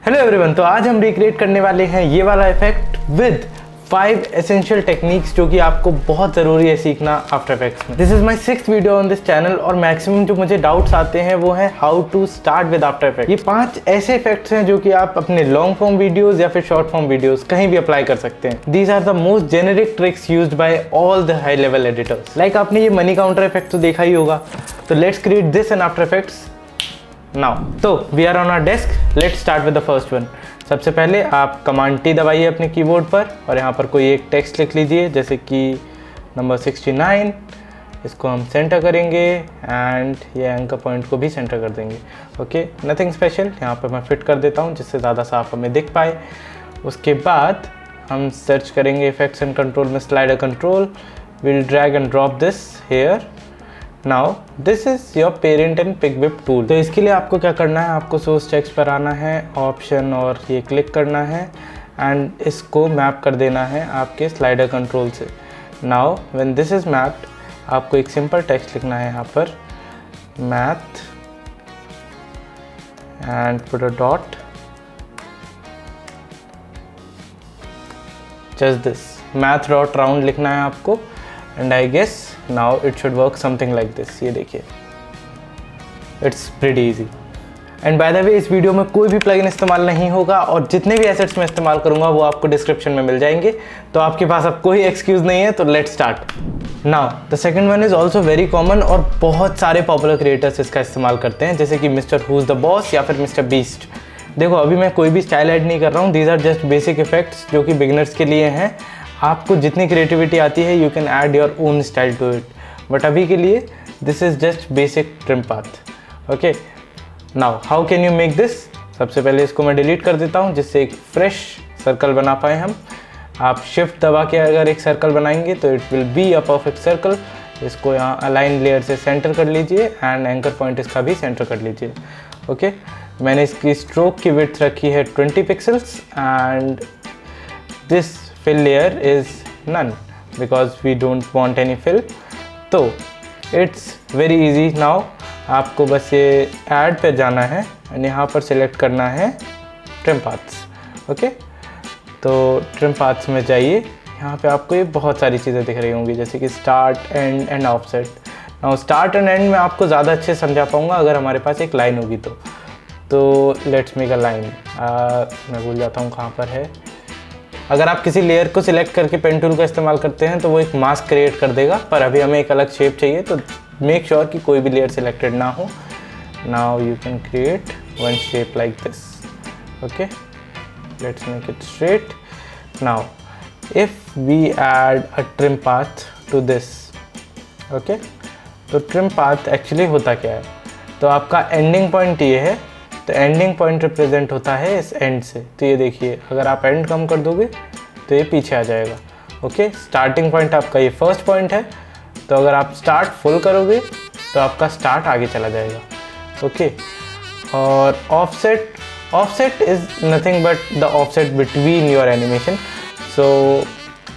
Hello everyone, तो आज हम रिक्रिएट करने वाले हैं ये वाला इफेक्ट विद 5 एसेंशियल टेक्निक्स जो कि आपको बहुत ज़रूरी है सीखना आफ्टर इफेक्ट्स में। This is my 6th video on this channel और मैक्सिमम जो मुझे डाउट्स आते हैं वो है how to start with After Effect. ये 5 ऐसे इफेक्ट्स हैं जो कि आप अपने लॉन्ग फॉर्म वीडियोस या फिर शॉर्ट फॉर्म वीडियोस कहीं भी अप्लाई कर सकते हैं। These are the most generic tricks used by all the high level editors. Like आपने ये मनी काउंटर इफेक्ट तो देखा ही होगा, तो let's create this in After Effects now. तो we are on our desk, let's start with the first one. सबसे पहले आप कमांड टी दबाइए अपने कीबोर्ड पर और यहाँ पर कोई एक टेक्स्ट लिख लीजिए, जैसे कि नंबर 69। इसको हम सेंटर करेंगे एंड ये एंकर पॉइंट को भी सेंटर कर देंगे। Okay, nothing special. यहाँ पर मैं फिट कर देता हूँ जिससे ज़्यादा साफ हमें दिख पाए। उसके बाद हम सर्च करेंगे इफेक्ट्स एंड कंट्रोल में slider control. Will drag and drop this here. Now this is your parent and pick whip tool. तो इसके लिए आपको क्या करना है, आपको सोर्स टेक्स्ट पर आना है, ऑप्शन और ये क्लिक करना है एंड इसको मैप कर देना है आपके स्लाइडर कंट्रोल से। Now when this is mapped, आपको एक सिंपल टेक्स्ट लिखना है यहाँ पर, math and put a dot, just this math dot round लिखना है आपको। And I guess now it should work something like this. ये देखिए, it's pretty easy. And by the way, इस वीडियो में कोई भी प्लगइन इस्तेमाल नहीं होगा और जितने भी एसेट्स मैं इस्तेमाल करूंगा वो आपको डिस्क्रिप्शन में मिल जाएंगे, तो आपके पास अब कोई एक्सक्यूज नहीं है। तो let's start now. The second one is also very common और बहुत सारे पॉपुलर क्रिएटर्स इसका इस्तेमाल करते हैं, जैसे कि mister who is the boss या फिर मिस्टर बीस्ट। देखो, अभी मैं कोई भी स्टाइल ऐड नहीं कर रहा हूँ, these are just basic effects जो कि बिगिनर्स के लिए हैं। आपको जितनी क्रिएटिविटी आती है you can add your own style to it, but अभी के लिए this is just basic trim path. Okay, now how can you make this. सबसे पहले इसको मैं डिलीट कर देता हूँ जिससे एक फ्रेश सर्कल बना पाए हम। आप शिफ्ट दबा के अगर एक सर्कल बनाएंगे तो it will be a perfect circle. इसको यहाँ अलाइन लेयर से सेंटर कर लीजिए एंड एंकर पॉइंट इसका भी सेंटर कर लीजिए। ओके, मैंने इसकी स्ट्रोक की विड्थ रखी है 20 pixels and this fill layer is none because we don't want any fill। तो it's very easy now। आपको बस ये add पे जाना है और यहाँ पर select करना है trim paths। ओके, तो trim paths में जाइए। यहाँ पे आपको ये बहुत सारी चीज़ें दिख रही होंगी, जैसे कि start, end and offset। now start and end में आपको ज़्यादा अच्छे समझा पाऊँगा अगर हमारे पास एक लाइन होगी तो let's make a line। मैं भूल जाता हूँ कहाँ पर है। अगर आप किसी लेयर को सिलेक्ट करके पेन टूल का इस्तेमाल करते हैं तो वो एक मास्क क्रिएट कर देगा, पर अभी हमें एक अलग शेप चाहिए, तो मेक श्योर कि कोई भी लेयर सिलेक्टेड ना हो। Now you can create one shape like this. Okay, let's make it straight. Now if we add a trim path to this, okay, तो ट्रिम पाथ एक्चुअली होता क्या है, तो आपका एंडिंग पॉइंट ये है, तो एंडिंग पॉइंट रिप्रेजेंट होता है इस एंड से। तो ये देखिए, अगर आप एंड कम कर दोगे तो ये पीछे आ जाएगा। ओके, स्टार्टिंग पॉइंट आपका ये फर्स्ट पॉइंट है, तो अगर आप स्टार्ट फुल करोगे तो आपका स्टार्ट आगे चला जाएगा। ओके, और offset is nothing but the offset between your animation. So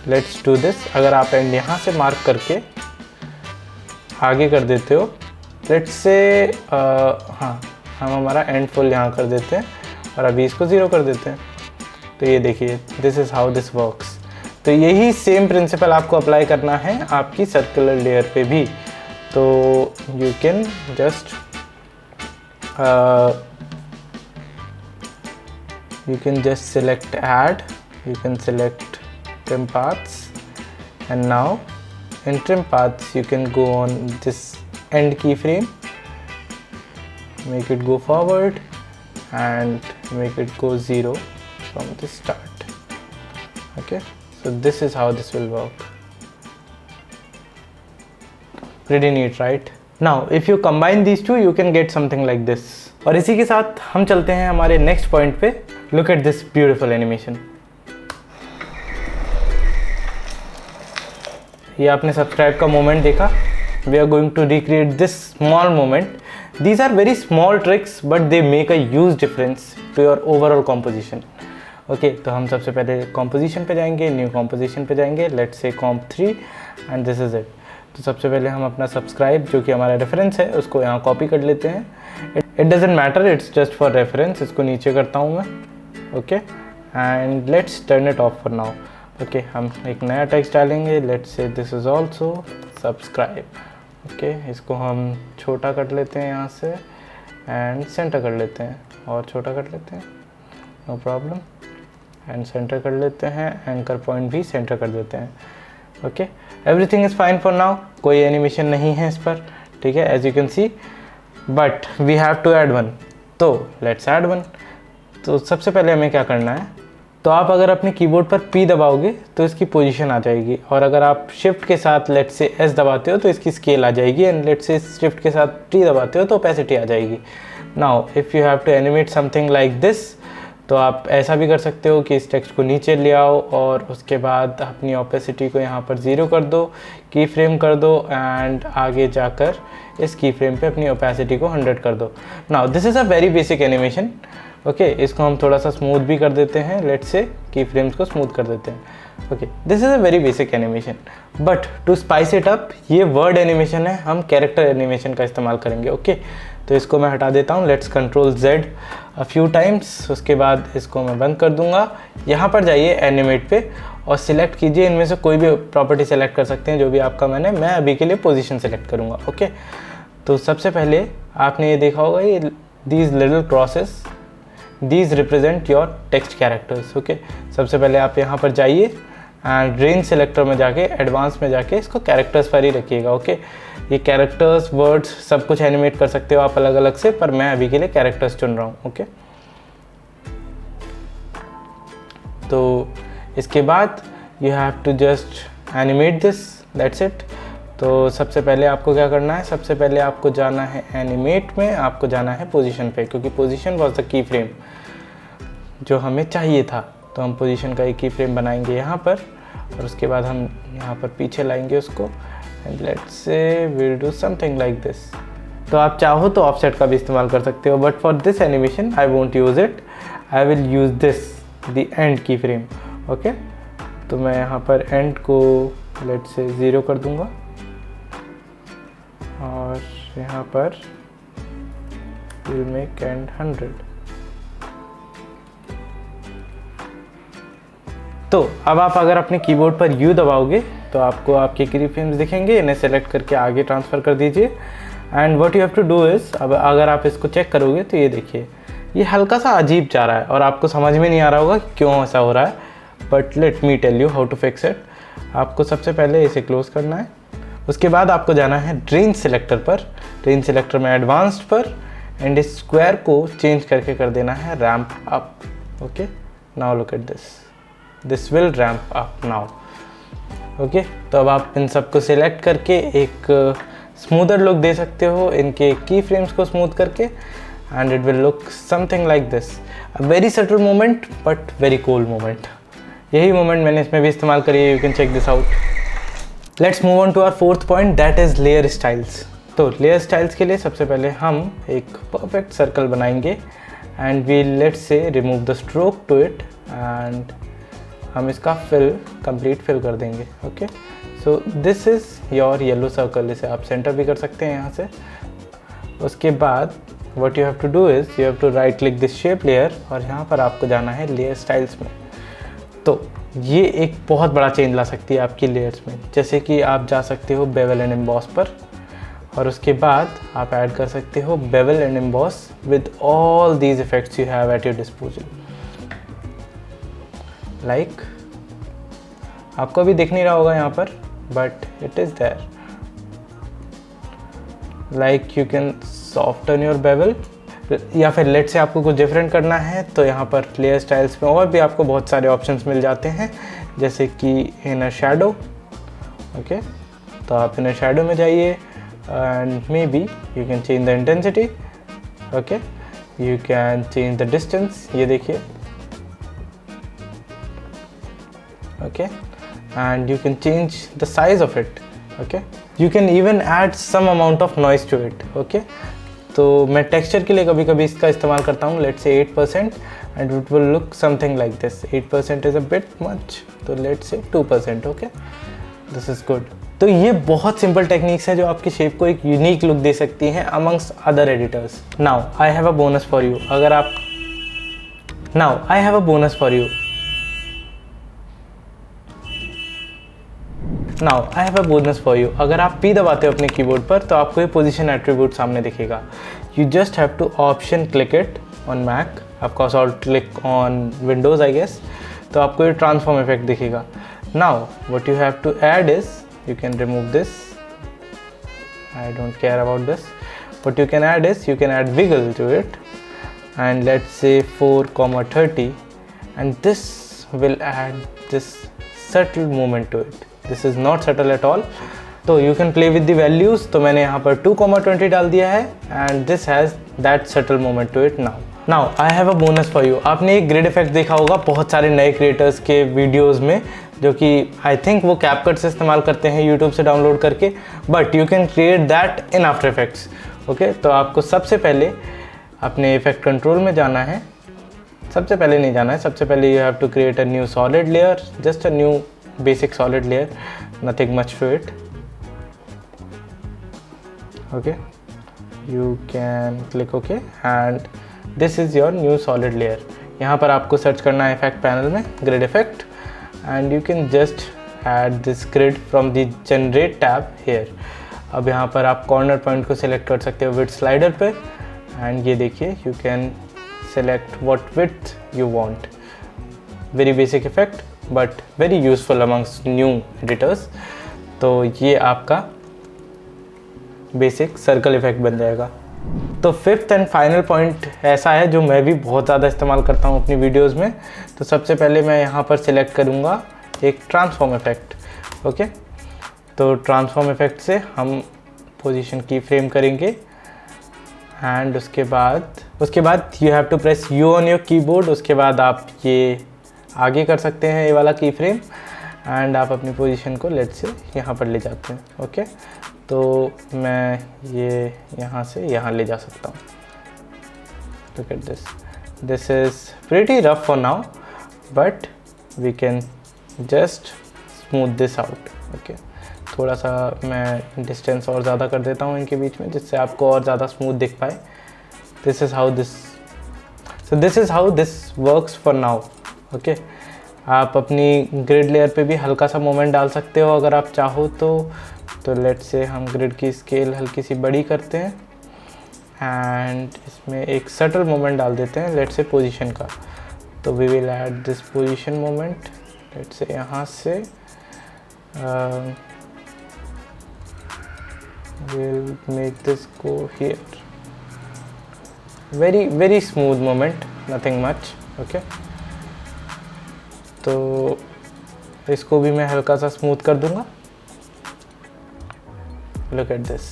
let's do this. अगर आप एंड यहाँ से मार्क करके आगे कर देते हो, लेट्स से हाँ, हम हमारा एंड फुल यहाँ कर देते हैं और अभी इसको 0 कर देते हैं। तो ये देखिए, this is how this works. तो यही सेम प्रिंसिपल आपको अप्लाई करना है आपकी सर्कुलर लेयर पे भी। तो you can just select add, you can select trim paths and now in trim paths you can go on this end keyframe, make it go forward and make it go 0 from the start. Okay, so this is how this will work. Pretty neat, right? Now if you combine these two you can get something like this. और इसी के साथ हम चलते हैं हमारे next point पे। Look at this beautiful animation। ये आपने सब्सक्राइब का मोमेंट देखा। We are going to recreate this small moment. These are very small tricks but they make a huge difference to your overall composition. Okay, तो हम सबसे पहले composition पे जाएंगे, न्यू composition पे जाएंगे, let's say comp 3 and this is it। तो सबसे पहले हम अपना सब्सक्राइब जो कि हमारा रेफरेंस है उसको यहाँ कॉपी कर लेते हैं। It doesn't matter, it's just for reference. इसको नीचे करता हूँ मैं okay and let's turn it of for now. Okay हम एक नया टेक्स्ट डालेंगे, let's say this is also subscribe. Okay इसको हम छोटा कर लेते हैं यहाँ से एंड सेंटर कर लेते हैं, और छोटा कर लेते हैं, नो प्रॉब्लम, एंड सेंटर कर लेते हैं, एंकर पॉइंट भी सेंटर कर देते हैं। Okay everything is fine for now, कोई एनिमेशन नहीं है इस पर, ठीक है, as you can see, but we have to add one, तो लेट्स ऐड वन। तो सबसे पहले हमें क्या करना है, तो आप अगर अपने कीबोर्ड पर P दबाओगे तो इसकी पोजीशन आ जाएगी, और अगर आप शिफ्ट के साथ लेट्स से S दबाते हो तो इसकी स्केल आ जाएगी, एंड लेट्स से शिफ्ट के साथ T दबाते हो तो ओपेसिटी आ जाएगी। Now if you have to animate something like this, तो आप ऐसा भी कर सकते हो कि इस टेक्स्ट को नीचे ले आओ और उसके बाद अपनी ओपेसिटी को यहाँ पर 0 कर दो, की फ्रेम कर दो, एंड आगे जाकर इस की फ्रेम पे अपनी ओपेसिटी को 100 कर दो। Now this is a very basic animation. Okay इसको हम थोड़ा सा स्मूथ भी कर देते हैं, लेट्स से की फ्रेम्स को स्मूथ कर देते हैं। Okay this is a very basic animation, but to spice it up ये वर्ड एनिमेशन है, हम कैरेक्टर एनिमेशन का इस्तेमाल करेंगे। ओके तो इसको मैं हटा देता हूँ, let's control Z a few times, उसके बाद इसको मैं बंद कर दूंगा। यहाँ पर जाइए एनिमेट पे और सिलेक्ट कीजिए, इनमें से कोई भी प्रॉपर्टी सेलेक्ट कर सकते हैं जो भी आपका मन है, मैं अभी के लिए पोजीशन सेलेक्ट करूँगा। ओके तो सबसे पहले आपने ये देखा होगा, ये these little crosses, these represent your text characters. Okay सबसे पहले आप यहाँ पर जाइए एंड रेंज सेलेक्टर में जाके एडवांस में जाके इसको कैरेक्टर्स पर ही रखिएगा। ओके ये कैरेक्टर्स वर्ड्स सब कुछ एनिमेट कर सकते हो आप अलग अलग से, पर मैं अभी के लिए कैरेक्टर्स चुन रहा हूँ। ओके तो इसके बाद you have to just animate this, that's it. तो सबसे पहले आपको क्या करना है, सबसे पहले आपको जाना है एनिमेट में, आपको जाना है पोजीशन पे, क्योंकि position was the key frame जो हमें चाहिए था। तो हम पोजीशन का एक की फ्रेम बनाएंगे यहाँ पर, और उसके बाद हम यहाँ पर पीछे लाएंगे उसको, and let's say will do something like this. तो आप चाहो तो ऑफसेट का भी इस्तेमाल कर सकते हो, but for this animation I won't use it, I will use this the end की फ्रेम। ओके तो मैं यहाँ पर एंड को लेट्स से 0 कर दूँगा, और यहाँ पर विल मेक एंड 100। तो अब आप अगर अपने कीबोर्ड पर U दबाओगे तो आपको आपके की फ्रेम्स दिखेंगे, इन्हें सेलेक्ट करके आगे ट्रांसफ़र कर दीजिए। And what you have to do is, अब अगर आप इसको चेक करोगे तो ये देखिए ये हल्का सा अजीब जा रहा है और आपको समझ में नहीं आ रहा होगा क्यों ऐसा हो रहा है, but let me tell you how to fix it. आपको सबसे पहले इसे क्लोज करना है, उसके बाद आपको जाना है रेंज सेलेक्टर पर, रेंज सेलेक्टर में एडवांस्ड पर, एंड इस स्क्वायर को चेंज करके कर देना है ramp up. Okay now look at this, this will ramp up now. Okay तो अब आप इन सबको सिलेक्ट करके एक स्मूदर लुक दे सकते हो इनके की फ्रेम्स को स्मूथ करके, and it will look something like this, a very subtle moment but very cool moment. यही मोमेंट मैंने इसमें भी इस्तेमाल करी है, you can check this out. Let's move on to our fourth point, that is layer styles. तो layer styles के लिए सबसे पहले हम एक परफेक्ट सर्कल बनाएंगे, and we let's say remove the stroke to it, and हम इसका कंप्लीट फिल कर देंगे। Okay so this is your yellow circle, इसे आप सेंटर भी कर सकते हैं यहाँ से। उसके बाद what you have to do is you have to right click this shape layer, और यहाँ पर आपको जाना है लेयर स्टाइल्स में। तो ये एक बहुत बड़ा चेंज ला सकती है आपकी लेयर्स में, जैसे कि आप जा सकते हो बेवल एंड एम्बॉस पर, और उसके बाद आप ऐड कर सकते हो bevel and emboss with all these effects you have at your disposal. Like आपको अभी दिख नहीं रहा होगा यहाँ पर, but it is there. Like you can soften your bevel, या फिर लेट से आपको कुछ डिफरेंट करना है तो यहाँ पर लेयर स्टाइल्स में और भी आपको बहुत सारे ऑप्शंस मिल जाते हैं, जैसे कि इनर शैडो। ओके तो आप इनर शैडो में जाइए, and may be you can change the intensity. Okay you can change the distance, ये देखिए। okay, and you can change the size of it. Okay, you can even add some amount of noise to it. Okay, तो मैं texture के लिए कभी कभी इसका इस्तेमाल करता हूँ, let's say 8%, and it will look something like this. 8% is a bit much, तो let's say 2%। Okay this is good. तो ये बहुत सिंपल टेक्निक्स है जो आपकी शेप को एक यूनिक लुक दे सकती हैं amongst other editors. Now I have a bonus for you. अगर आप now I have a bonus for you. Now I have a bonus for you. अगर आप P दबाते हो अपने कीबोर्ड पर तो आपको ये पोजीशन एट्रीब्यूट सामने दिखेगा। You just have to option click it on Mac, of course और click on Windows I guess, तो आपको ये ट्रांसफॉर्म इफेक्ट दिखेगा। Now what you have to add is, you can remove this, I don't care about this, what you can add is you can add wiggle to it, and let's say 4,30, and this will add this subtle movement to it. This is not subtle at all, तो you can play with the values। तो मैंने यहाँ पर 2,20 डाल दिया है and this has that subtle movement to it now। Now I have a bonus for you। आपने एक ग्रिड इफेक्ट देखा होगा बहुत सारे नए क्रिएटर्स के वीडियोस में, जो कि आई थिंक वो कैपकट से इस्तेमाल करते हैं यूट्यूब से डाउनलोड करके, but you can create that in After effects. Okay, तो आपको सबसे पहले अपने इफेक्ट कंट्रोल में जाना है। सबसे पहले नहीं जाना है, सबसे पहले you have to create a new solid layer, just a new basic solid layer, nothing much to it. Okay, you can click okay and this is your new solid layer. यहाँ पर आपको सर्च करना है effect panel में grid effect, and you can just add this grid from the generate tab here. अब यहाँ पर आप कॉर्नर पॉइंट को सिलेक्ट कर सकते हो विड्थ स्लाइडर पे, एंड ये देखिए you can select what width you want. Very basic effect but very useful amongst new editors. तो ये आपका बेसिक सर्कल इफेक्ट बन जाएगा। तो फिफ्थ एंड फाइनल पॉइंट ऐसा है जो मैं भी बहुत ज़्यादा इस्तेमाल करता हूँ अपनी वीडियोज़ में। तो सबसे पहले मैं यहाँ पर सिलेक्ट करूँगा एक ट्रांसफॉर्म इफेक्ट। ओके, तो ट्रांसफॉर्म इफेक्ट से हम पोजीशन की फ्रेम करेंगे, एंड उसके बाद you have to press U on your keyboard. उसके बाद आप ये आगे कर सकते हैं ये वाला की फ्रेम, एंड आप अपनी पोजीशन को लेट्स से यहाँ पर ले जाते हैं। ओके, तो मैं ये यहाँ से यहाँ ले जा सकता हूँ। Look at this is pretty rough for now, but we can just smooth this out. Okay, थोड़ा सा मैं डिस्टेंस और ज़्यादा कर देता हूँ इनके बीच में, जिससे आपको और ज़्यादा स्मूथ दिख पाए। This is how this works for now. Okay, आप अपनी ग्रिड लेयर पे भी हल्का सा मोमेंट डाल सकते हो अगर आप चाहो तो लेट्स से हम ग्रिड की स्केल हल्की सी बड़ी करते हैं, एंड इसमें एक सटल मोमेंट डाल देते हैं लेट्स से पोजीशन का। तो we will add this position moment, let's say यहाँ से we'll make this go here, very smooth moment, nothing much। okay, तो इसको भी मैं हल्का सा स्मूथ कर दूंगा। look at this।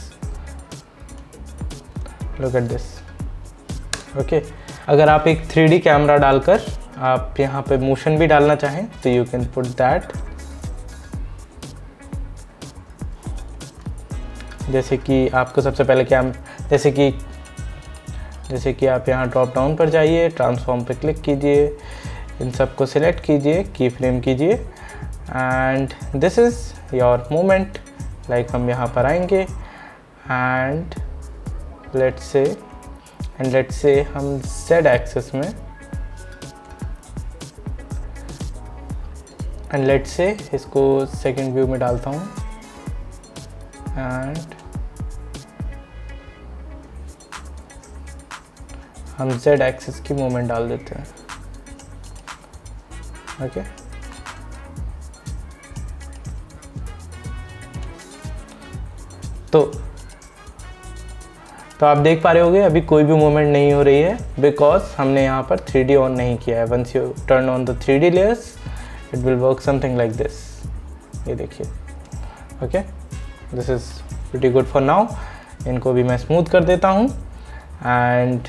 ओके, अगर आप एक 3D कैमरा डालकर आप यहाँ पे मोशन भी डालना चाहें तो यू कैन पुट दैट। जैसे कि आपको सबसे पहले जैसे कि आप यहाँ ड्रॉप डाउन पर जाइए, ट्रांसफॉर्म पे क्लिक कीजिए, इन सब को सिलेक्ट कीजिए, की फ्रेम कीजिए, and this is your moment. Like हम यहाँ पर आएंगे एंड लेट्स से हम Z एक्सिस में, एंड लेट्स से इसको सेकंड व्यू में डालता हूँ, एंड हम Z एक्सिस की मूवमेंट डाल देते हैं। ओके, तो आप देख पा रहे होगे अभी कोई भी मूवमेंट नहीं हो रही है, बिकॉज हमने यहाँ पर 3D ऑन नहीं किया है। Once you turn on the 3D layers it will work something like this. ये देखिए। Okay, this is pretty good for now. इनको भी मैं स्मूथ कर देता हूँ, and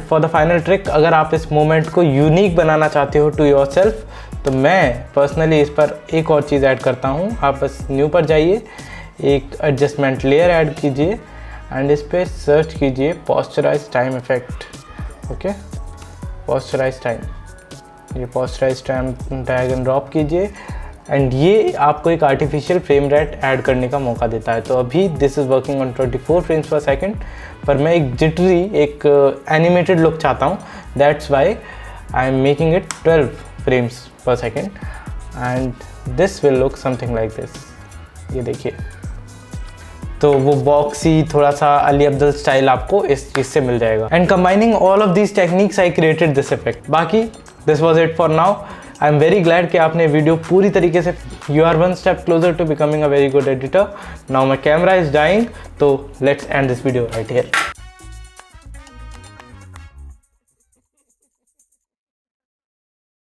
for the final trick, अगर आप इस मोमेंट को यूनिक बनाना चाहते हो टू योर सेल्फ, तो मैं पर्सनली इस पर एक और चीज़ ऐड करता हूँ। आप बस न्यू पर जाइए, एक एडजस्टमेंट लेयर ऐड कीजिए, एंड इस पर सर्च कीजिए पोस्चराइज टाइम इफेक्ट। ओके, पोस्चराइज टाइम, ये पोस्चराइज टाइम ड्रैग एंड ड्रॉप कीजिए, एंड ये आपको एक आर्टिफिशियल फ्रेम रेट ऐड करने का मौका देता है। तो अभी this is working on 24 frames per second, पर मैं एक जिटरी, एक एनिमेटेड लुक चाहता हूँ, that's why I am making it 12 frames per second and this will look something like this. ये देखिए, तो वो बॉक्सी थोड़ा सा अली अब्दुल स्टाइल आपको इस चीज़ से मिल जाएगा। And combining all of these techniques I created this effect. बाकी this was it for now. I am very glad कि आपने वीडियो पूरी तरीके से, you are one step closer to becoming a very good editor. Now my camera is dying, तो let's end this video right here.